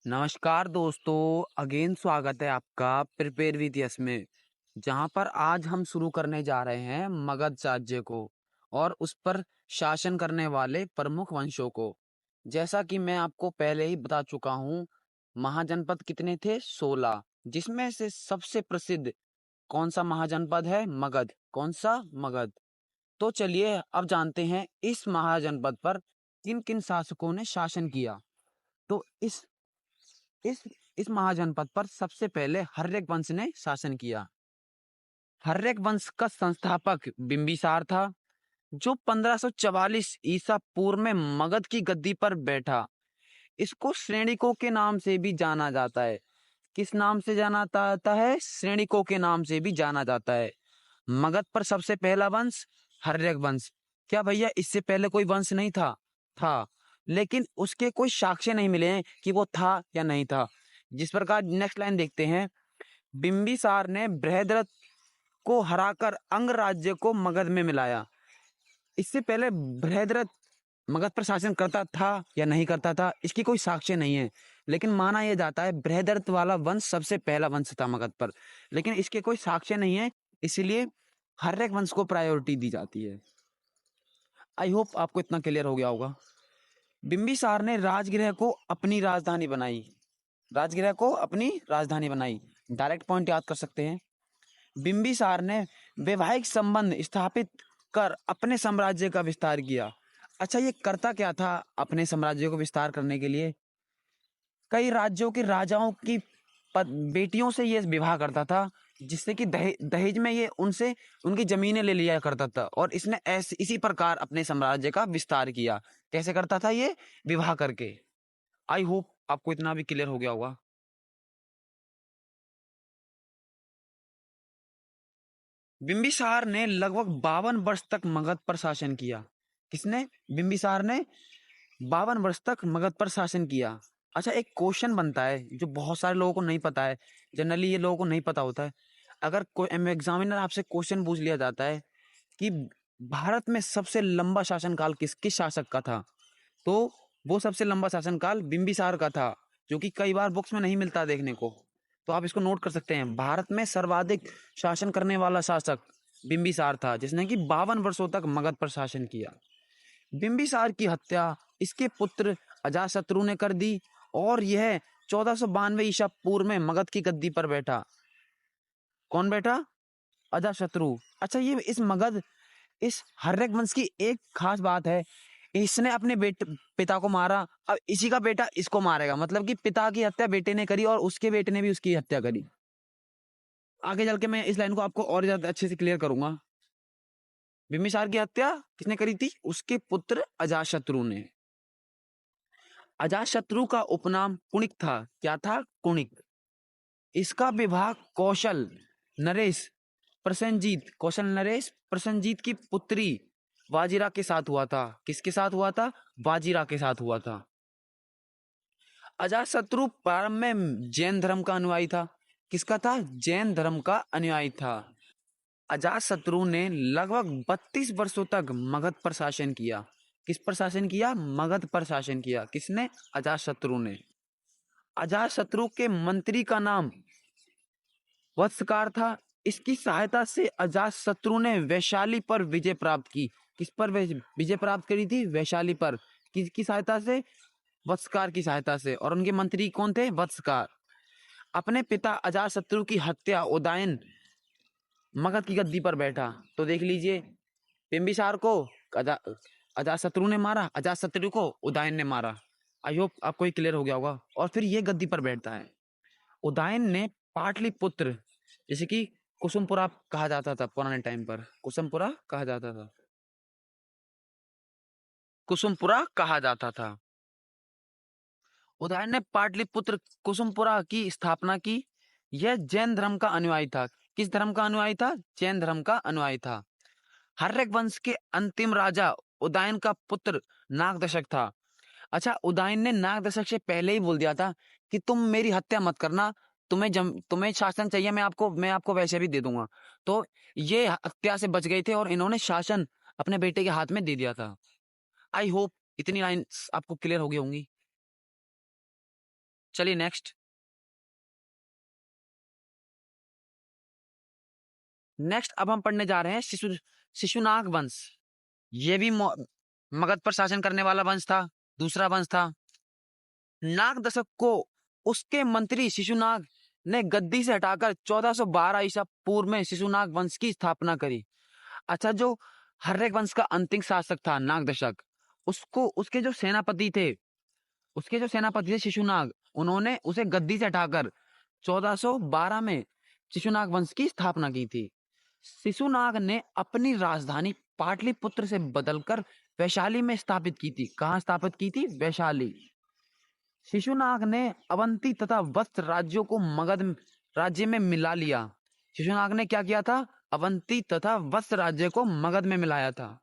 नमस्कार दोस्तों, अगेन स्वागत है आपका प्रिपेयर विद यस में। जहां पर आज हम शुरू करने जा रहे हैं मगध राज्य को और उस पर शासन करने वाले प्रमुख वंशों को। जैसा कि मैं आपको पहले ही बता चुका हूं, महाजनपद कितने थे? 16, जिसमें से सबसे प्रसिद्ध कौन सा महाजनपद है? मगध। कौन सा? मगध। तो चलिए अब जानते हैं इस महाजनपद पर किन किन शासकों ने शासन किया। तो इस इस महाजनपद पर सबसे पहले हर्यक वंश ने शासन किया। हर्यक वंश का संस्थापक बिंबिसार था, जो 1544 ईसा पूर्व में मगध की गद्दी पर बैठा। इसको श्रेणिकों के नाम से भी जाना जाता है। किस नाम से जाना जाता है? श्रेणिकों के नाम से भी जाना जाता है। मगध पर सबसे पहला वंश हर्यक वंश। क्या भैया इससे पहले कोई वंश नहीं था? था, लेकिन उसके कोई साक्ष्य नहीं मिले हैं कि वो था या नहीं था। जिस प्रकार नेक्स्ट लाइन देखते हैं, बिंबिसार ने बृहद्रथ को हराकर अंग राज्य को मगध में मिलाया। इससे पहले बृहद्रथ मगध पर शासन करता था या नहीं करता था, इसकी कोई साक्ष्य नहीं है, लेकिन माना यह जाता है बृहद्रथ वाला वंश सबसे पहला वंश था मगध पर, लेकिन इसके कोई साक्ष्य नहीं है, इसीलिए हर्यक वंश को प्रायोरिटी दी जाती है। आई होप आपको इतना क्लियर हो गया होगा। बिंबिसार ने राजगृह को अपनी राजधानी बनाई। राजगृह को अपनी राजधानी बनाई, डायरेक्ट पॉइंट याद कर सकते हैं। बिंबिसार ने वैवाहिक संबंध स्थापित कर अपने साम्राज्य का विस्तार किया। अच्छा, ये करता क्या था अपने साम्राज्य को विस्तार करने के लिए? कई राज्यों के राजाओं की बेटियों से ये विवाह करता था, जिससे कि दहेज में ये उनसे उनकी जमीनें ले लिया करता था, और इसने ऐसे इसी प्रकार अपने साम्राज्य का विस्तार किया। कैसे करता था ये? विवाह करके। आई होप आपको इतना भी क्लियर हो गया होगा। बिंबिसार ने लगभग 52 वर्ष तक मगध पर शासन किया। किसने? बिंबिसार ने 52 वर्ष तक मगध पर शासन किया। अच्छा, एक क्वेश्चन बनता है जो बहुत सारे लोगों को नहीं पता है, जनरली ये लोगों को नहीं पता होता है। अगर कोई एग्जामिनर आपसे क्वेश्चन पूछ लिया जाता है कि भारत में सबसे लंबा शासनकाल किस किस शासक का था, तो वो सबसे लंबा शासनकाल बिंबिसार का था, जो कि कई बार बुक्स में नहीं मिलता देखने को। तो आप इसको नोट कर सकते हैं, भारत में सर्वाधिक शासन करने वाला शासक बिंबिसार था, जिसने कि 52 वर्षों तक मगध पर शासन किया। बिंबिसार की हत्या इसके पुत्र अजातशत्रु ने कर दी, और यह 1492 ईसा पूर्व में मगध की गद्दी पर बैठा। कौन बैठा? अजातशत्रु। अच्छा, ये इस हर्यक वंश की एक खास बात है, इसने अपने पिता को मारा, अब इसी का बेटा इसको मारेगा, मतलब कि पिता की हत्या बेटे ने करी और उसके बेटे ने भी उसकी हत्या करी। आगे चल के मैं इस लाइन को आपको और ज्यादा अच्छे से क्लियर करूंगा। बिंबिसार की हत्या किसने करी थी? उसके पुत्र अजातशत्रु ने। अजातशत्रु का उपनाम कुणिक था। क्या था? कुणिक। इसका विवाह कौशल नरेश प्रसेनजीत की पुत्री वाजिरा के साथ हुआ था। किसके साथ हुआ था? वाजिरा के साथ हुआ था। अजातशत्रु प्रारंभ में जैन धर्म का अनुयायी था। किसका था? जैन धर्म का अनुयायी था। अजातशत्रु ने लगभग 32 वर्षों तक मगध पर शासन किया। किस पर शासन किया? मगध पर शासन किया। किसने? अजातशत्रु ने। अजातशत्रु के मंत्री का नाम वत्सकार था। इसकी सहायता से अजातशत्रु ने वैशाली पर विजय प्राप्त की। किस पर विजय प्राप्त करी थी? वैशाली पर। किसकी सहायता से? वत्सकार की सहायता से। और उनके मंत्री कौन थे? वत्सकार। अपने पिता अजातशत्रु की हत्या उदयन मगध की गद्दी पर बैठा। तो देख लीजिए, बिंबिसार को अजातशत्रु ने मारा, अजातशत्रु को उदयन ने मारा। आई होप आपको ये क्लियर हो गया होगा। और फिर ये गद्दी पर बैठता है। उदयन ने पाटलिपुत्र, जैसे कि कुसुमपुरा कहा जाता था पुराने टाइम पर, कुसुमपुरा कहा जाता था, कुसुमपुरा कहा जाता था। उदयन ने पाटलिपुत्र कुसुमपुरा की स्थापना की। यह जैन धर्म का अनुयायी था। किस धर्म का अनुयायी था? जैन धर्म का अनुयायी था। हर्यक वंश के अंतिम राजा उदयन का पुत्र नागदशक था। अच्छा, उदयन ने नागदशक से पहले ही बोल दिया था कि तुम मेरी हत्या मत करना, तुम्हें शासन चाहिए, मैं आपको वैसे भी दे दूंगा। तो ये हत्या से बच गए थे और इन्होंने शासन अपने बेटे के हाथ में दे दिया था। आई होप इतनी लाइन आपको क्लियर हो गई होंगी। चलिए नेक्स्ट। नेक्स्ट अब हम पढ़ने जा रहे हैं शिशुनाग वंश। ये भी मगध पर शासन करने वाला वंश था, दूसरा वंश था। नाग दशक को उसके मंत्री शिशुनाग ने गद्दी से हटाकर 1412 ईसा पूर्व में शिशुनाग वंश की स्थापना करी। अच्छा, जो हर्यक वंश का अंतिम शासक था नाग दशक, उसको उसके जो सेनापति थे शिशुनाग, उन्होंने उसे गद्दी से हटाकर 1412 में शिशुनाग वंश की स्थापना की थी। शिशुनाग ने अपनी राजधानी पाटलिपुत्र से बदलकर वैशाली में स्थापित की थी। कहाँ स्थापित की थी? वैशाली। शिशुनाग ने अवंती तथा वत्स राज्यों को मगध राज्य में मिला लिया। शिशुनाग ने क्या किया था? अवंती तथा वत्स राज्य को मगध में मिलाया था।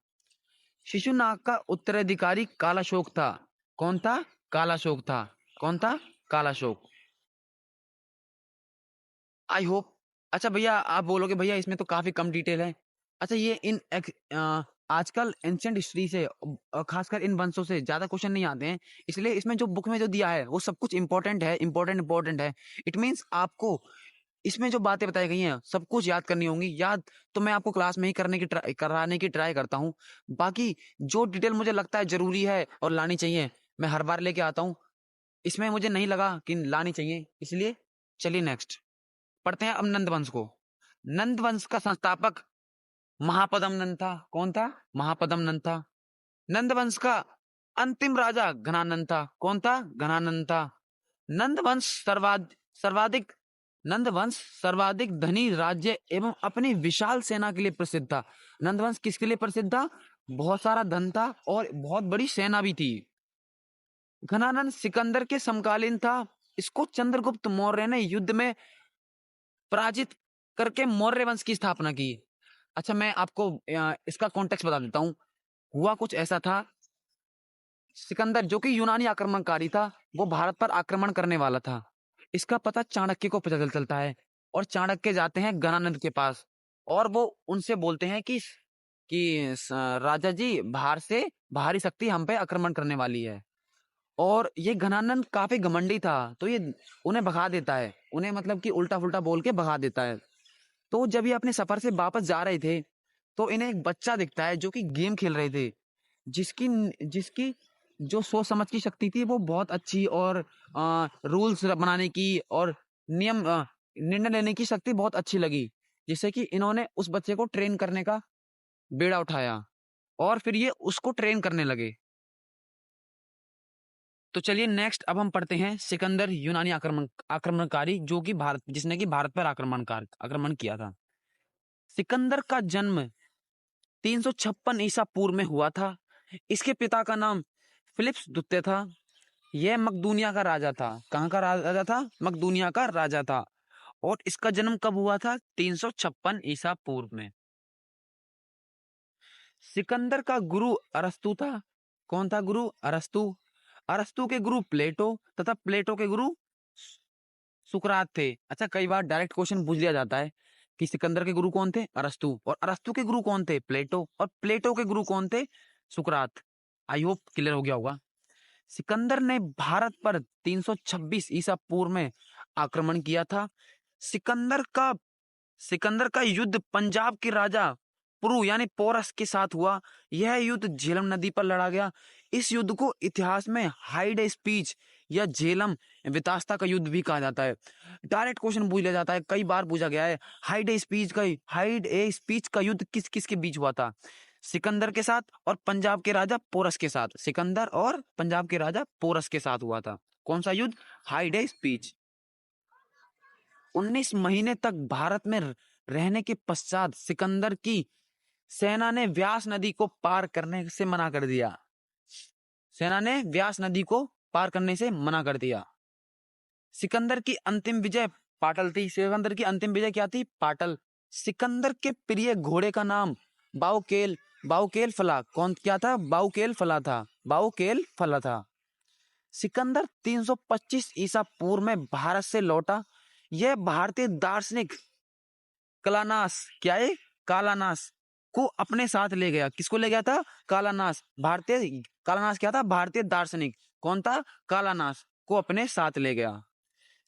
शिशुनाग का उत्तराधिकारी कालाशोक था। कौन था? कालाशोक था। कौन था? कालाशोक। I hope. अच्छा भैया, आप बोलोगे भैया इसमें तो काफी कम डिटेल है। अच्छा, ये आजकल एंशिएंट हिस्ट्री से खासकर इन वंशों से ज्यादा क्वेश्चन नहीं आते हैं, इसलिए इसमें जो बुक में जो दिया है वो सब कुछ इंपॉर्टेंट है, इंपॉर्टेंट है। इट मीन्स आपको इसमें जो बातें बताई गई हैं सब कुछ याद करनी होंगी। याद तो मैं आपको क्लास में ही कराने की ट्राई करता हूँ। बाकी जो डिटेल मुझे लगता है जरूरी है और लानी चाहिए, मैं हर बार लेके आता हूँ। इसमें मुझे नहीं लगा कि लानी चाहिए, इसलिए चलिए नेक्स्ट पढ़ते हैं अब नंद वंश को। नंद वंश का संस्थापक महापदम नंद था। कौन था? महापदम नंद था। नंद वंश का अंतिम राजा घनानंद था। कौन था? घनानंद था। नंद वंश सर्वाधिक नंद वंश सर्वाधिक धनी राज्य एवं अपनी विशाल सेना के लिए प्रसिद्ध था। नंद वंश किसके लिए प्रसिद्ध था? बहुत सारा धन था और बहुत बड़ी सेना भी थी। घनानंद सिकंदर के समकालीन था। इसको चंद्रगुप्त मौर्य ने युद्ध में पराजित करके मौर्य वंश की स्थापना की। अच्छा, मैं आपको इसका कॉन्टेक्स्ट बता देता हूँ। हुआ कुछ ऐसा था, सिकंदर जो कि यूनानी आक्रमणकारी था, वो भारत पर आक्रमण करने वाला था। इसका पता चाणक्य को पता चलता है और चाणक्य जाते हैं गणानंद के पास और वो उनसे बोलते हैं कि राजा जी, बाहरी शक्ति हम पे आक्रमण करने वाली है। और ये घनानंद काफी घमंडी था, तो ये उन्हें भगा देता है, उन्हें मतलब कि उल्टा फुल्टा बोल के भगा देता है। तो जब ये अपने सफर से वापस जा रहे थे तो इन्हें एक बच्चा दिखता है जो कि गेम खेल रहे थे, जिसकी जिसकी जो सोच समझ की शक्ति थी वो बहुत अच्छी और रूल्स बनाने की और निर्णय लेने की शक्ति बहुत अच्छी लगी, जिससे कि इन्होंने उस बच्चे को ट्रेन करने का बेड़ा उठाया और फिर ये उसको ट्रेन करने लगे। तो चलिए नेक्स्ट अब हम पढ़ते हैं सिकंदर यूनानी आक्रमणकारी जो कि जिसने कि भारत पर आक्रमण किया था। सिकंदर का जन्म 356 ईसा पूर्व में हुआ था। इसके पिता का नाम फिलिप्स द्वितीय था। यह मकदूनिया का राजा था। कहाँ का राजा था? मकदूनिया का राजा था। और इसका जन्म कब हुआ था? 356 ईसा पूर्व में। सिकंदर का गुरु अरस्तु था। कौन था गुरु? अरस्तु। अरस्तु के गुरु प्लेटो तथा प्लेटो के गुरु सुकरात थे। अच्छा, कई बार डायरेक्ट क्वेश्चन पूछ लिया जाता है कि सिकंदर के गुरु कौन थे? अरस्तु। और अरस्तु के गुरु कौन थे? प्लेटो। और प्लेटो के गुरु कौन थे? सुकरात। आई होप क्लियर हो गया होगा। सिकंदर ने भारत पर 326 ईसा पूर्व में आक्रमण किया था। सिकंदर का युद्ध पंजाब के राजा पुरु यानी पोरस के साथ हुआ। यह युद्ध झेलम नदी पर लड़ा गया। इस युद्ध को इतिहास में हाइड ए स्पीच या झेलम वितास्ता का युद्ध भी कहा जाता है। डायरेक्ट क्वेश्चन पूछ लिया जाता है, कई बार पूछा गया है। हाइड ए स्पीच का युद्ध किस किस के बीच हुआ था? सिकंदर के साथ और पंजाब के राजा पोरस के साथ। सिकंदर और पंजाब के राजा पोरस के साथ हुआ था। कौन सा युद्ध? Hide a speech. 19 महीने तक भारत में रहने के पश्चात सिकंदर की सेना ने व्यास नदी को पार करने से मना कर दिया। सेना ने व्यास नदी को पार करने से मना कर दिया। सिकंदर की अंतिम विजय पाटल थी। सिकंदर की अंतिम विजय क्या थी? पाटल। सिकंदर के प्रिय घोड़े का नाम बाउकेल फला। कौन क्या था? बाउकेल फला था। बाउकेल फला था। सिकंदर 325 ईसा पूर्व में भारत से लौटा। यह भारतीय दार्शनिक कालानास को अपने साथ ले गया। किसको ले गया था? कालानास। कालानास क्या था? भारतीय दार्शनिक। कौन था? कालानास को अपने साथ ले गया।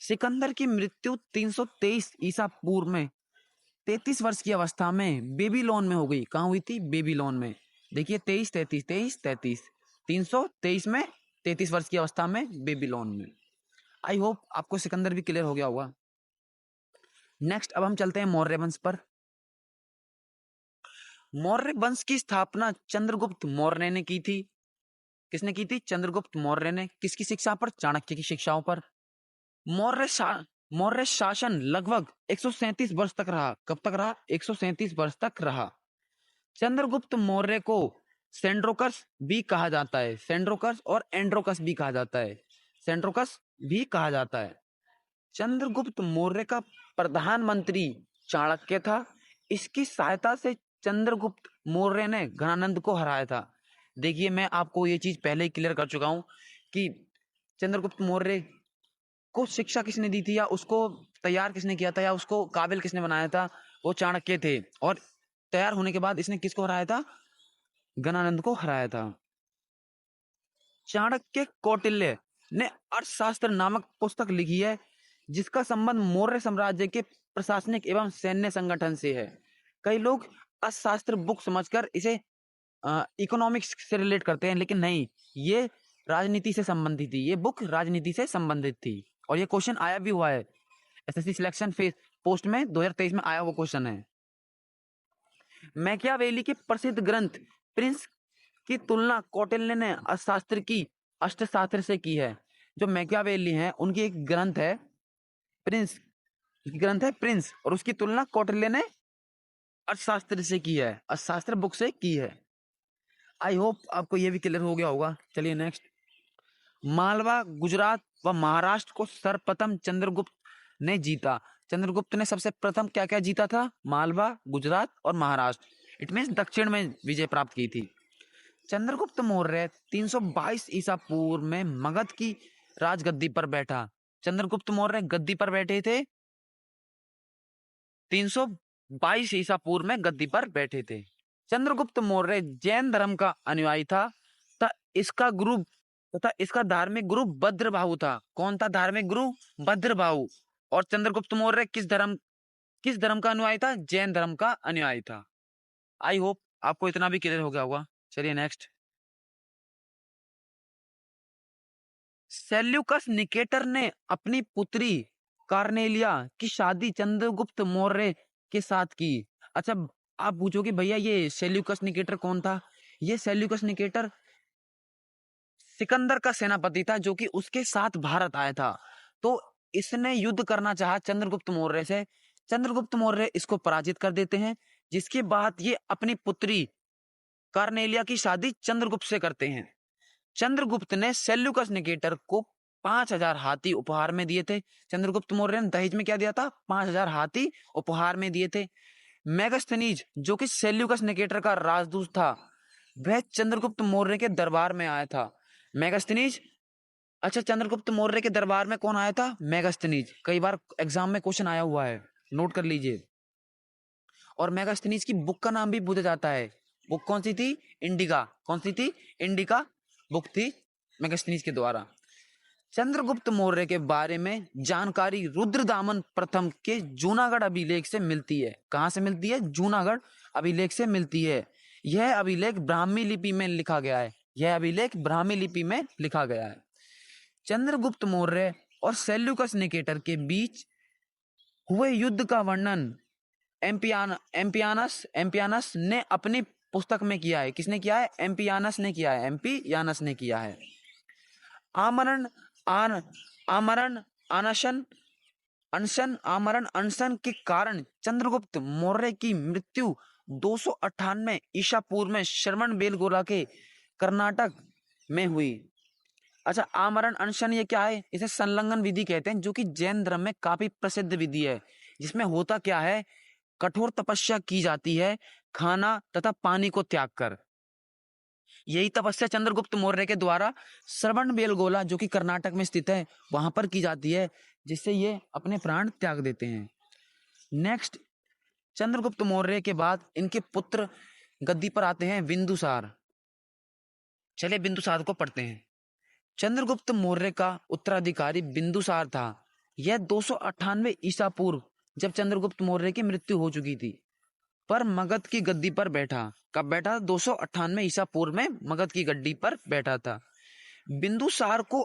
सिकंदर की मृत्यु 323 ईसा पूर्व में 33 वर्ष की अवस्था में बेबीलोन में हो गई। कहाँ हुई थी? बेबीलोन में। देखिए 23 33 23 33 323 में 33 वर्ष की अवस्था में बेबीलोन में। आई होप आपको सिकंदर भी क्लियर हो गया होगा। नेक्स्ट अब हम चलते हैं मौर्य वंश पर। मौर्य वंश की स्थापना चंद्रगुप्त मौर्य ने की थी। किसने की थी? चंद्रगुप्त मौर्य ने। किसकी शिक्षा पर? चाणक्य की शिक्षाओं पर। मौर्य शासन लगभग 137 वर्ष तक रहा। कब तक रहा? 137 वर्ष तक रहा। चंद्रगुप्त मौर्य को सेंड्रोकस भी कहा जाता है। सेंड्रोकस और एंड्रोकस भी कहा जाता है। सेंड्रोकस भी कहा जाता है। चंद्रगुप्त मौर्य का प्रधानमंत्री चाणक्य था। इसकी सहायता से चंद्रगुप्त मौर्य ने घनानंद को हराया था। देखिए मैं आपको ये चीज पहले ही क्लियर कर चुका हूं कि चंद्रगुप्त मौर्य को शिक्षा किसने दी थी, या उसको तैयार किसने किया था, या उसको काबिल किसने बनाया था? वो चाणक्य थे। और तैयार होने के बाद इसने किसको हराया था? घनानंद को हराया था। चाणक्य कौटिल्य ने अर्थशास्त्र नामक पुस्तक लिखी है, जिसका संबंध मौर्य साम्राज्य के प्रशासनिक एवं सैन्य संगठन से है। कई लोग अर्थशास्त्र बुक समझकर इसे इकोनॉमिक्स से रिलेट करते हैं, लेकिन नहीं, ये राजनीति से संबंधित थी। ये बुक राजनीति से संबंधित थी और ये क्वेश्चन आया भी हुआ है एसएससी सिलेक्शन फेज पोस्ट में 2023 में आया हुआ क्वेश्चन है। मैकियावेली के प्रसिद्ध ग्रंथ प्रिंस की तुलना कौटिल्य ने अर्थशास्त्र की अर्थशास्त्र से की है। जो मैकियावेली हैं उनकी एक ग्रंथ है प्रिंस, ग्रंथ है प्रिंस, और उसकी तुलना कौटिल्य ने अर्थशास्त्र से की है, अर्थशास्त्र बुक से की है। आई होप आपको ये भी क्लियर हो गया होगा। चलिए नेक्स्ट। मालवा, गुजरात व महाराष्ट्र को सर्वप्रथम चंद्रगुप्त ने जीता। चंद्रगुप्त ने सबसे प्रथम क्या क्या जीता था? मालवा, गुजरात और महाराष्ट्र। इट मीन्स दक्षिण में विजय प्राप्त की थी। चंद्रगुप्त मौर्य 322 ईसा पूर्व में मगध की राजगद्दी पर बैठा। चंद्रगुप्त मौर्य गद्दी पर बैठे थे 322 ईसा पूर्व में गद्दी पर बैठे थे। चंद्रगुप्त मौर्य जैन धर्म का अनुयायी था तथा इसका धार्मिक गुरु भद्रबाहु था। कौन था धार्मिक गुरु? भद्रबाहु। और चंद्रगुप्त मौर्य किस धर्म का अनुयायी था? जैन धर्म का अनुयायी था। आई होप आपको इतना भी क्लियर हो गया होगा। चलिए नेक्स्ट। सेल्यूकस निकेटर ने अपनी पुत्री कार्नेलिया की शादी चंद्रगुप्त मौर्य के साथ की। अच्छा, आप पूछोगे भैया ये सेल्यूकस निकेटर कौन था? ये सेल्यूकस निकेटर सिकंदर का सेनापति था, जो कि उसके साथ भारत आया था। तो इसने युद्ध करना चाहा चंद्रगुप्त मौर्य से। चंद्रगुप्त मौर्य इसको पराजित कर देते हैं, जिसके बाद ये अपनी पुत्री कार्नेलिया की शादी चंद्रगुप्त से करते हैं। चंद्रगुप्त ने सेल्यूकस निकेटर को 5000 हाथी उपहार में दिए थे। चंद्रगुप्त मौर्य ने दहेज में क्या दिया था? 5000 हाथी उपहार में दिए थे। मेगास्थनीज, जो कि सेल्यूकस निकेटर का राजदूत था, वह चंद्रगुप्त मौर्य के दरबार में आया था। मेगास्थनीज, अच्छा, चंद्रगुप्त मौर्य के दरबार में कौन आया था? मेगास्थनीज। कई बार एग्जाम में क्वेश्चन आया हुआ है, नोट कर लीजिए। और मेगास्थनीज की बुक का नाम भी पूछा जाता है। बुक कौन सी थी? इंडिका। कौन सी थी? इंडिका बुक थी मेगास्थनीज के द्वारा। चंद्रगुप्त मौर्य के बारे में जानकारी रुद्रदामन प्रथम के जूनागढ़ अभिलेख से मिलती है। कहां से मिलती है? जूनागढ़ अभिलेख से मिलती है। यह अभिलेख ब्राह्मी लिपि में लिखा गया है। यह अभिलेख ब्राह्मी लिपि में लिखा गया है। चंद्रगुप्त मौर्य और सेल्यूकस निकेटर के बीच हुए युद्ध का वर्णन एम्पियानस ने अपनी पुस्तक में किया है। किसने किया है? एम्पियानस ने किया है। एम्पियानस ने किया है। आमरण अनशन के कारण चंद्रगुप्त मौर्य की मृत्यु 298 ईसा पूर्व में श्रवण बेलगोला के कर्नाटक में हुई। अच्छा, आमरण अनशन ये क्या है? इसे संलग्न विधि कहते हैं, जो कि जैन धर्म में काफी प्रसिद्ध विधि है। जिसमें होता क्या है? कठोर तपस्या की जाती है खाना तथा पानी को त्याग कर। यही तपस्या चंद्रगुप्त मौर्य के द्वारा श्रवण बेलगोला, जो कि कर्नाटक में स्थित है, वहां पर की जाती है, जिससे ये अपने प्राण त्याग देते हैं। नेक्स्ट, चंद्रगुप्त मौर्य के बाद इनके पुत्र गद्दी पर आते हैं बिंदुसार। चलिए बिंदुसार को पढ़ते हैं। चंद्रगुप्त मौर्य का उत्तराधिकारी बिंदुसार था। यह 298 ईसा पूर्व जब चंद्रगुप्त मौर्य की मृत्यु हो चुकी थी पर मगध की गद्दी पर बैठा। कब बैठा? 298 ईसा पूर्व में मगध की गद्दी पर बैठा था। बिंदुसार को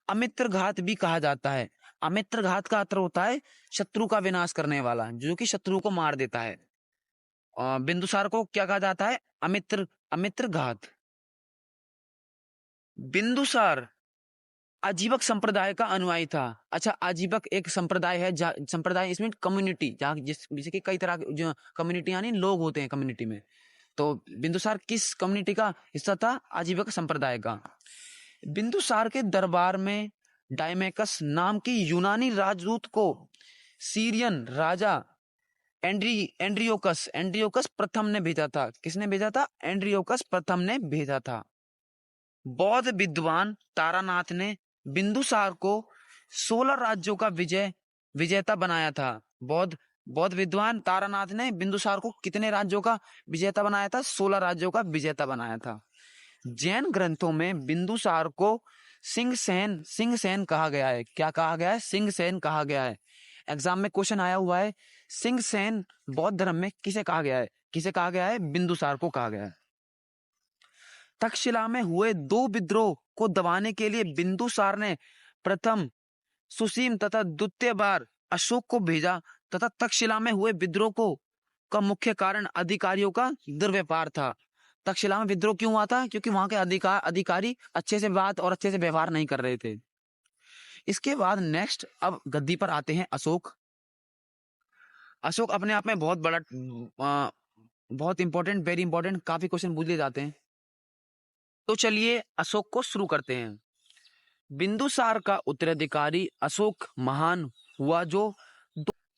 अमित्र घात भी कहा जाता है। अमित्र घात का अर्थ होता है शत्रु का विनाश करने वाला, जो कि शत्रु को मार देता है। बिंदुसार को क्या कहा जाता है? अमित्र घात। बिंदुसार आजीवक संप्रदाय का अनुयायी था। अच्छा, आजीवक एक संप्रदाय है, संप्रदाय इसमें कम्युनिटी, जहाँ जैसे कि कई तरह के जो कम्युनिटी यानी लोग होते हैं कम्युनिटी में, तो बिंदुसार किस कम्युनिटी का हिस्सा था? आजीवक संप्रदाय का। बिंदुसार के दरबार में डायमेकस नाम की यूनानी राजदूत को सीरियन राजा एंड्रियोकस प्रथम ने भेजा था। किसने भेजा था? एंड्रियोकस प्रथम ने भेजा था। बौद्ध विद्वान तारानाथ ने बिंदुसार को 16 राज्यों का विजेता बनाया था। बौद्ध विद्वान तारानाथ ने बिंदुसार को कितने राज्यों का विजेता बनाया था? 16 राज्यों का विजेता बनाया था। जैन ग्रंथों में बिंदुसार को सिंहसेन कहा गया है। क्या कहा गया है? सिंहसेन कहा गया है। एग्जाम में क्वेश्चन आया हुआ है, सिंहसेन बौद्ध धर्म में किसे कहा गया है? किसे कहा गया है? बिंदुसार को कहा गया है। तक्षशिला में हुए 2 विद्रोह को दबाने के लिए बिंदुसार ने प्रथम सुसीम तथा द्वितीय बार अशोक को भेजा तथा तक्षशिला में हुए विद्रोह का मुख्य कारण अधिकारियों का दुर्व्यवहार था। तक्षशिला में विद्रोह क्यों हुआ था? क्योंकि वहां के अधिकारी अच्छे से बात और अच्छे से व्यवहार नहीं कर रहे थे। इसके बाद नेक्स्ट अब गद्दी पर आते हैं अशोक। अशोक अपने आप में बहुत बड़ा, बहुत इंपॉर्टेंट, वेरी इंपॉर्टेंट, काफी क्वेश्चन पूछ लिए जाते हैं। तो चलिए अशोक को शुरू करते हैं। बिंदुसार का उत्तराधिकारी अशोक महान हुआ जो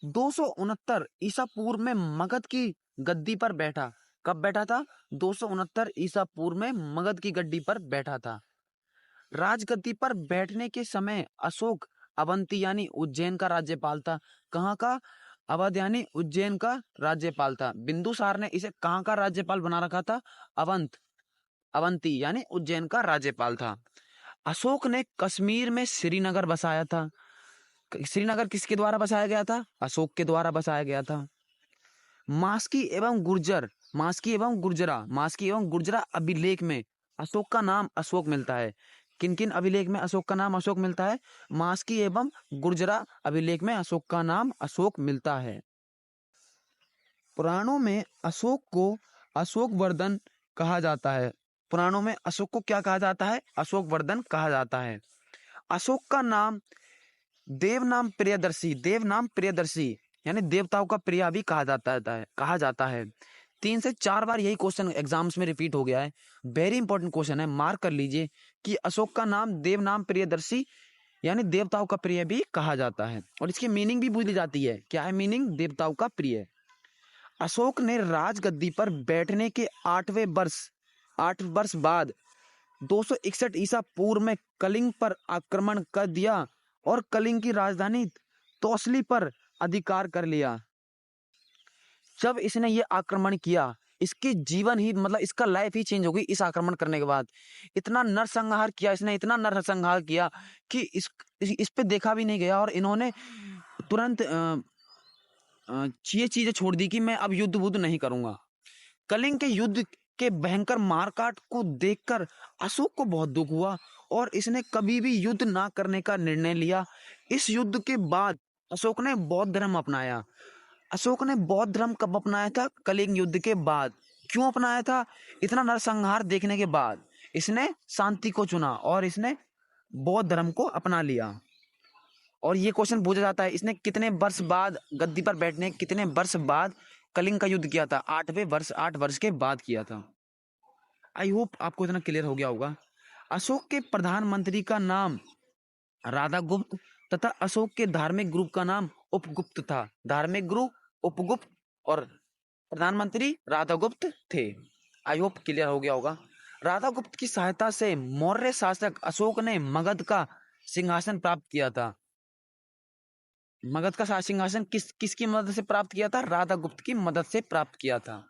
269 ईसा पूर्व में मगध की गद्दी पर बैठा। कब बैठा था? 269 ईसा पूर्व में मगध की गद्दी पर बैठा था। राजगद्दी पर बैठने के समय अशोक अवंती यानी उज्जैन का राज्यपाल था। कहाँ का? अवध यानी उज्जैन का राज्यपाल था। बिंदुसार ने इसे कहाँ का राज्यपाल बना रखा था? अवंती यानी उज्जैन का राज्यपाल था। अशोक ने कश्मीर में श्रीनगर बसाया था। श्रीनगर किसके द्वारा बसाया गया था? अशोक के द्वारा बसाया गया था। मास्की एवं गुर्जरा अभिलेख में अशोक का नाम अशोक मिलता है। किन किन अभिलेख में अशोक का नाम अशोक मिलता है? मास्की एवं गुर्जरा अभिलेख में अशोक का नाम अशोक मिलता है। पुराणों में अशोक को अशोकवर्धन कहा जाता है। पुराणों में अशोक को क्या कहा जाता है? अशोकवर्धन कहा जाता है। अशोक का नाम देव नाम प्रियदर्शी यानी देवताओं का प्रिय भी कहा जाता है। 3 से 4 बार यही क्वेश्चन एग्जाम्स में रिपीट हो गया है। वेरी इंपॉर्टेंट क्वेश्चन है, मार्क कर लीजिए कि अशोक का नाम देव नाम प्रियदर्शी यानी देवताओं का प्रिय भी कहा जाता है। और इसकी मीनिंग भी पूछी जाती है। क्या है मीनिंग? देवताओं का प्रिय। अशोक ने राजगद्दी पर बैठने के 8 वर्ष बाद 261 ईसा पूर्व में कलिंग पर आक्रमण कर दिया और कलिंग की राजधानी तौसली पर अधिकार कर लिया। जब इसने ये आक्रमण किया, इसकी जीवन ही मतलब इसका लाइफ ही चेंज हो गई। इस आक्रमण करने के बाद इतना नरसंहार किया इसने, इतना नरसंहार किया कि इस पे देखा भी नहीं गया और इन्होंने तुरंत ये चीजें छोड़ दी कि मैं अब युद्ध बुद्ध नहीं करूंगा। कलिंग के युद्ध के भयंकर मारकाट को देखकर अशोक को बहुत दुख हुआ और इसने कभी भी युद्ध ना करने का निर्णय लिया। इस युद्ध के बाद अशोक ने बौद्ध धर्म अपनाया। अशोक ने बौद्ध धर्म कब अपनाया था? कलिंग युद्ध के बाद। क्यों अपनाया था? इतना नरसंहार देखने के बाद इसने शांति को चुना और इसने बौद्ध धर्म को अपना लिया। और ये क्वेश्चन पूछा जाता है, इसने कितने वर्ष बाद गद्दी पर बैठने, कितने वर्ष बाद कलिंग का युद्ध किया था? 8 वर्ष के बाद किया था। आई होप आपको इतना क्लियर हो गया होगा। अशोक के प्रधानमंत्री का नाम राधागुप्त तथा अशोक के धार्मिक ग्रुप का नाम उपगुप्त था। धार्मिक ग्रुप उपगुप्त और प्रधानमंत्री राधागुप्त थे। आई होप क्लियर हो गया होगा। राधागुप्त की सहायता से मौर्य शासक अशोक ने मगध का सिंहासन प्राप्त किया था। मगध का सिंहासन किसकी मदद से प्राप्त किया था? राधागुप्त की मदद से प्राप्त किया था।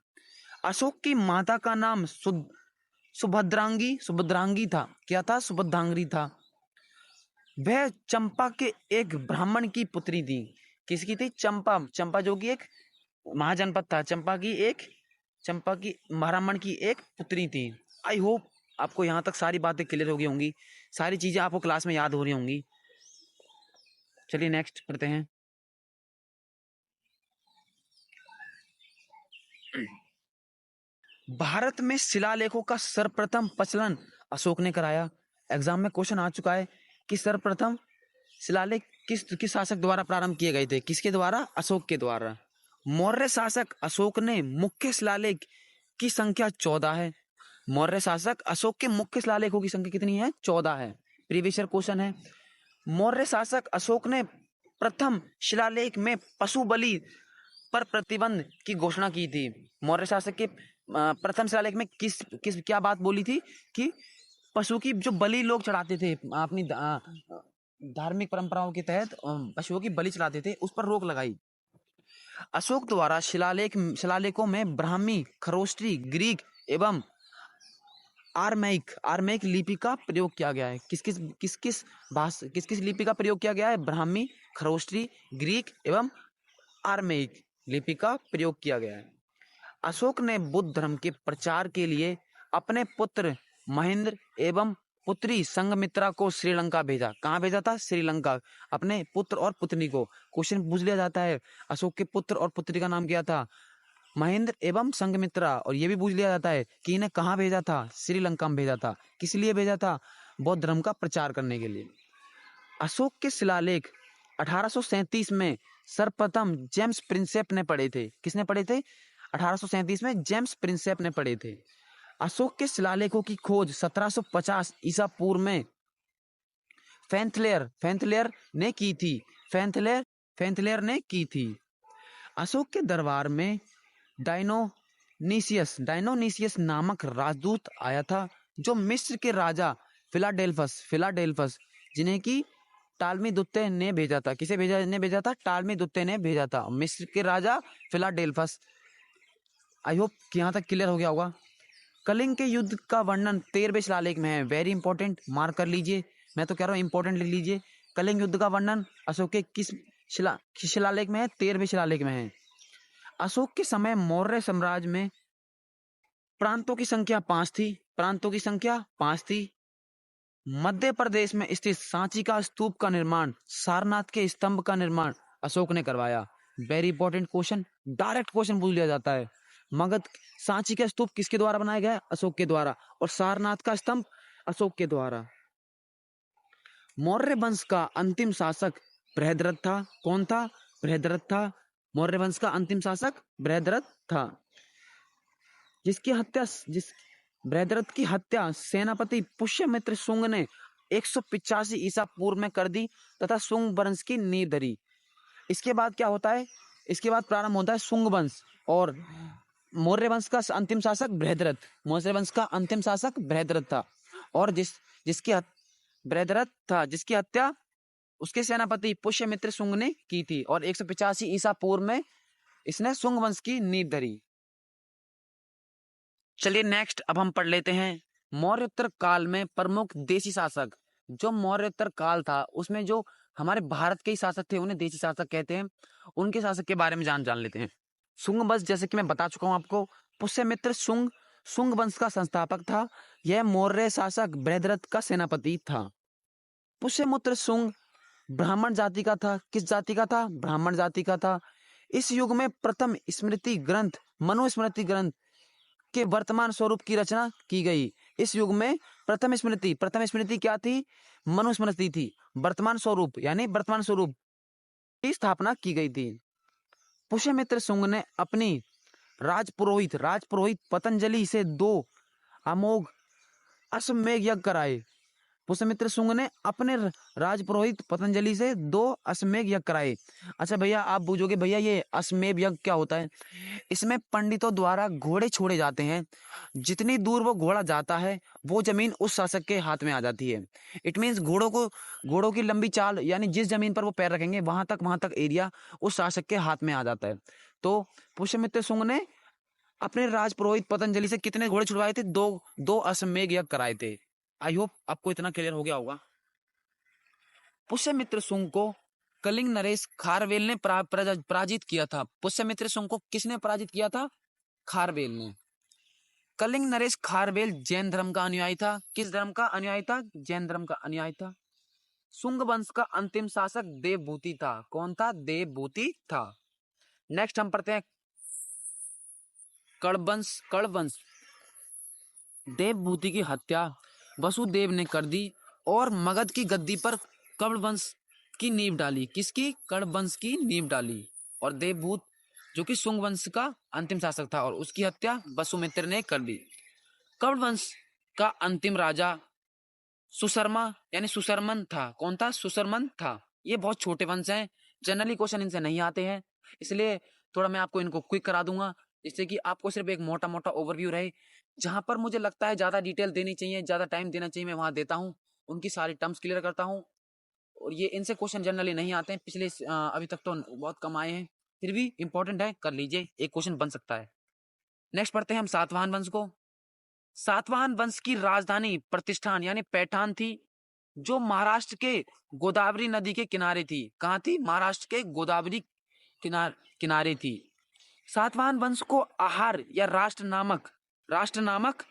अशोक की माता का नाम सुभद्रांगी था। क्या था? सुभद्रांगी था। वह चंपा के एक ब्राह्मण की पुत्री थी। किसकी थी? चंपा। चंपा जो कि एक महाजनपद था। चंपा की ब्राह्मण की एक पुत्री थी। आई होप आपको यहाँ तक सारी बातें क्लियर हो गई होंगी, सारी चीजें आपको क्लास में याद हो रही होंगी। चलिए नेक्स्ट पढ़ते हैं। भारत में शिलालेखों का सर्वप्रथम प्रचलन अशोक ने कराया। एग्जाम में क्वेश्चन आ चुका है कि सर्वप्रथम शिलालेख किस शासक द्वारा प्रारंभ किए गए थे? किसके द्वारा? अशोक के द्वारा। मौर्य शासक अशोक ने मुख्य शिलालेख की संख्या 14 है। मौर्य शासक अशोक के मुख्य शिलालेखों की संख्या कितनी है? 14 है। प्रीवियस ईयर क्वेश्चन है। मौर्य शासक अशोक ने प्रथम शिलालेख में पशु बलि पर प्रतिबंध की घोषणा की थी। मौर्य शासक के प्रथम शिलालेख में किस किस क्या बात बोली थी कि पशु की जो बलि लोग चढ़ाते थे अपनी धार्मिक परंपराओं के तहत पशुओं की बलि चढ़ाते थे, उस पर रोक लगाई। अशोक द्वारा शिलालेखों में ब्राह्मी, खरोष्टी, ग्रीक एवं आर्मेइक लिपि का प्रयोग किया गया है। किस किस लिपि का प्रयोग किया गया है? ब्राह्मी, खरोष्टी, ग्रीक एवं आर्मेइक लिपि का प्रयोग किया गया है। अशोक ने बुद्ध धर्म के प्रचार के लिए अपने पुत्र महेंद्र एवं पुत्री संघमित्रा को श्रीलंका भेजा। कहाँ भेजा था? श्रीलंका। अपने पुत्र और पुत्री को। क्वेश्चन पूछ लिया जाता है अशोक के पुत्र और पुत्री का नाम क्या था? महेंद्र एवं संघमित्रा। और यह भी पूछ लिया जाता है कि इन्हें कहाँ भेजा था? श्रीलंका में भेजा था। किस लिए भेजा था? बौद्ध धर्म का प्रचार करने के लिए। अशोक के शिलालेख 1837 में सर्वप्रथम जेम्स प्रिंसेप ने पढ़े थे। किसने पढ़े थे? 1837 में जेम्स प्रिंसेप ने पढ़े थे। अशोक के शिलालेखों की खोज 1750 ईसा पूर्व में फैंथलेयर ने की थी। फैंथलेयर ने की थी। अशोक के दरबार में डायनोनिसियस नामक राजदूत आया था, जो मिस्र के राजा फिलाडेल्फस जिन्हें की टालमी दुत्ते ने भेजा था। किसे भेजा था? टालमी दुत्ते ने भेजा था। मिस्र के राजा फिलाडेल्फस। आई होप यहाँ तक क्लियर हो गया होगा। कलिंग के युद्ध का वर्णन 13वें शिलालेख में है। वेरी इंपॉर्टेंट, मार्क कर लीजिए। मैं तो कह रहा हूँ इंपॉर्टेंट लिख लीजिए। कलिंग युद्ध का वर्णन अशोक के किस शिलालेख में है? 13वें शिलालेख में है। अशोक के समय मौर्य साम्राज्य में प्रांतों की संख्या 5 थी। मध्य प्रदेश में स्थित सांची का स्तूप का निर्माण, सारनाथ के स्तंभ का निर्माण अशोक ने करवाया। Very important question, direct question पूछ लिया जाता है। मगध सांची का स्तूप किसके द्वारा बनाया गया? अशोक के द्वारा। और सारनाथ का स्तंभ अशोक के द्वारा। मौर्य वंश का अंतिम शासक बृहद्रथ था। कौन था? बृहद्रथ था। मौर्य वंश का अंतिम शासक बृहद्रथ था, बृहद्रथ की हत्या सेनापति पुष्यमित्र शुंग ने 185 ईसा पूर्व में कर दी तथा शुंग वंश की नींव धरी। इसके बाद क्या होता है? इसके बाद प्रारंभ होता है शुंग वंश। और मौर्य वंश का अंतिम शासक बृहद्रथ था। और जिसकी हत्या उसके सेनापति पुष्यमित्र शुंग ने की थी। और 185 ईसा पूर्व में इसने शुंग वंश की नींव धरी। चलिए नेक्स्ट अब हम पढ़ लेते हैं मौर्योत्तर काल में प्रमुख देशी शासक। जो मौर्योत्तर काल था उसमें जो हमारे भारत के ही शासक थे उन्हें देशी शासक कहते हैं। उनके शासक के बारे में जान लेते हैं। शुंग वंश, जैसे कि मैं बता चुका हूं आपको, पुष्यमित्र शुंग वंश का संस्थापक था। यह मौर्य शासक बृहद्रथ का सेनापति था। पुष्यमित्र शुंग ब्राह्मण जाति का था। किस जाति का था? ब्राह्मण जाति का था। इस युग में प्रथम स्मृति ग्रंथ मनुस्मृति ग्रंथ के वर्तमान स्वरूप की रचना की गई। इस युग में प्रथम स्मृति क्या थी? मनुस्मृति थी। वर्तमान स्वरूप की स्थापना की गई थी। पुष्यमित्र शुंग ने अपनी राजपुरोहित पतंजलि से 2 अमोघ अश्वमेध यज्ञ कराए। पुष्यमित्र शुंग ने अपने राजपुरोहित पतंजलि से 2 अश्वमेध यज्ञ कराए। अच्छा भैया, आप पूछोगे भैया ये अश्वमेध यज्ञ क्या होता है? इसमें पंडितों द्वारा घोड़े छोड़े जाते हैं। जितनी दूर वो घोड़ा जाता है वो जमीन उस शासक के हाथ में आ जाती है। इट मीन्स घोड़ों की लंबी चाल, यानी जिस जमीन पर वो पैर रखेंगे वहां तक एरिया उस शासक के हाथ में आ जाता है। तो पुष्यमित्र शुंग ने अपने राज पुरोहित पतंजलि से कितने घोड़े छुड़वाए थे? दो अश्वमेध यज्ञ कराए थे। आई होप आपको इतना क्लियर हो गया होगा। पुष्यमित्र शुंग को कलिंग नरेश खारवेल ने पराजित किया था। पुष्यमित्र शुंग को किसने पराजित किया था? खारवेल ने। कलिंग नरेश खारवेल जैन धर्म का अनुयायी था। किस धर्म का अनुयायी था? जैन धर्म का अनुयायी था। शुंग वंश का अंतिम शासक देवभूति था। कौन था? देवभूति था। नेक्स्ट हम पढ़ते हैं कण्व वंश। देवभूति की हत्या वसुदेव ने कर दी और मगध की गद्दी पर कण्व वंश की नींव डाली। किसकी? कण्व वंश की नींव डाली। और देवभूत जो कि शुंग वंश का अंतिम शासक था और उसकी हत्या वसुमित्र ने कर दी। कण्व वंश का अंतिम राजा सुशर्मा यानी सुशर्मन था। कौन था? सुशर्मन था। ये बहुत छोटे वंश हैं, जनरली क्वेश्चन इनसे नहीं आते हैं, इसलिए थोड़ा मैं आपको इनको क्विक करा दूंगा, जिससे कि आपको सिर्फ एक मोटा मोटा ओवरव्यू रहे। जहां पर मुझे लगता है ज्यादा डिटेल देनी चाहिए, ज्यादा टाइम देना चाहिए, मैं वहां देता हूँ, उनकी सारी टर्म्स क्लियर करता हूँ। और ये इनसे क्वेश्चन जनरली नहीं आते हैं, पिछले अभी तक तो बहुत कम आए हैं, फिर भी इंपॉर्टेंट है, कर लीजिए, एक क्वेश्चन बन सकता है। नेक्स्ट पढ़ते हैं हम सातवाहन वंश को। सातवाहन वंश की राजधानी प्रतिष्ठान यानी पैठान थी, जो महाराष्ट्र के गोदावरी नदी के किनारे थी। कहाँ थी? महाराष्ट्र के गोदावरी किनारे थी। सातवाहन वंश को आहार या राष्ट्र नामक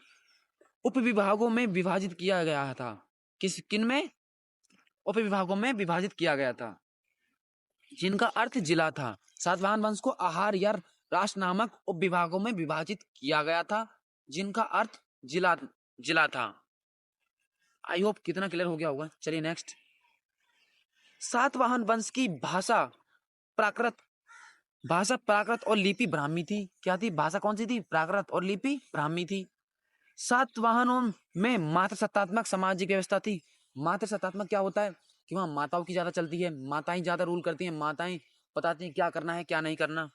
उपविभागों में विभाजित किया गया था। किन में? उपविभागों में विभाजित किया गया था, जिनका अर्थ जिला था। सातवाहन वंश को आहार या राष्ट्र नामक उपविभागों में विभाजित किया गया था, जिनका अर्थ जिला था। आई होप कितना क्लियर हो गया होगा। चलिए नेक्स्ट। सातवाहन वंश की भाषा प्राकृत और लिपि ब्राह्मी थी। क्या थी? भाषा कौन सी थी? प्राकृत और लिपि ब्राह्मी थी। सातवाहनों में मातृसत्तात्मक सामाजिक व्यवस्था थी। मातृसत्तात्मक क्या होता है? कि वहां माताओं की ज्यादा चलती है, माताएं ज्यादा रूल करती हैं, माताएं बताती हैं क्या करना है क्या नहीं करना।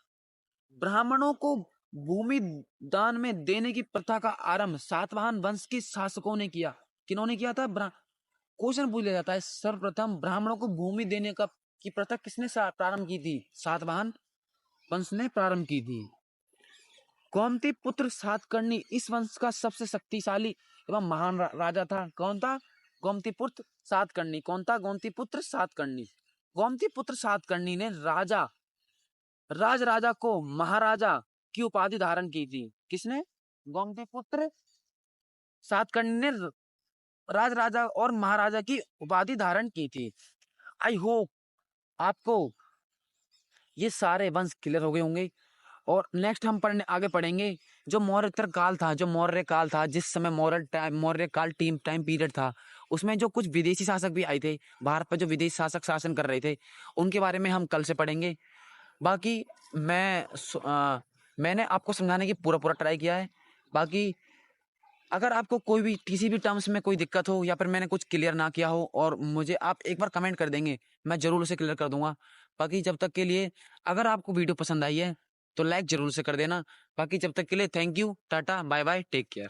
ब्राह्मणों को भूमि दान में देने की प्रथा का आरंभ सातवाहन वंश के शासकों ने किया। किन्होंने किया था? क्वेश्चन पूछ लिया जाता है, सर्वप्रथम ब्राह्मणों को भूमि देने की प्रथा किसने प्रारंभ की थी? सातवाहन वंश ने प्रारंभ की थी। गोमती पुत्र सातकर्णी इस वंश का सबसे शक्तिशाली एवं महान राजा था। कौन था? गोमती पुत्र सातकर्णी। कौन था? गोमती पुत्र सातकर्णी। गोमती पुत्र सातकर्णी ने राजा को महाराजा की उपाधि धारण की थी। किसने? गोमती पुत्र सातकर्णी ने राजा और महाराजा की उपाधि धारण की थी। आई होप आपको ये सारे वंश क्लियर हो गए होंगे। और नेक्स्ट हम आगे पढ़ेंगे जो मौर्य काल था, जिस समय मौर्य काल टाइम पीरियड था, उसमें जो कुछ विदेशी शासक भी आए थे भारत पर, जो विदेशी शासक शासन कर रहे थे, उनके बारे में हम कल से पढ़ेंगे। बाकी मैंने आपको समझाने की पूरा ट्राई किया है। बाकी अगर आपको कोई भी किसी भी टर्म्स में कोई दिक्कत हो या फिर मैंने कुछ क्लियर ना किया हो और मुझे आप एक बार कमेंट कर देंगे, मैं जरूर उसे क्लियर कर दूंगा। बाकी जब तक के लिए, अगर आपको वीडियो पसंद आई है तो लाइक जरूर से कर देना। बाकी जब तक के लिए thank you, tata, bye bye, take care.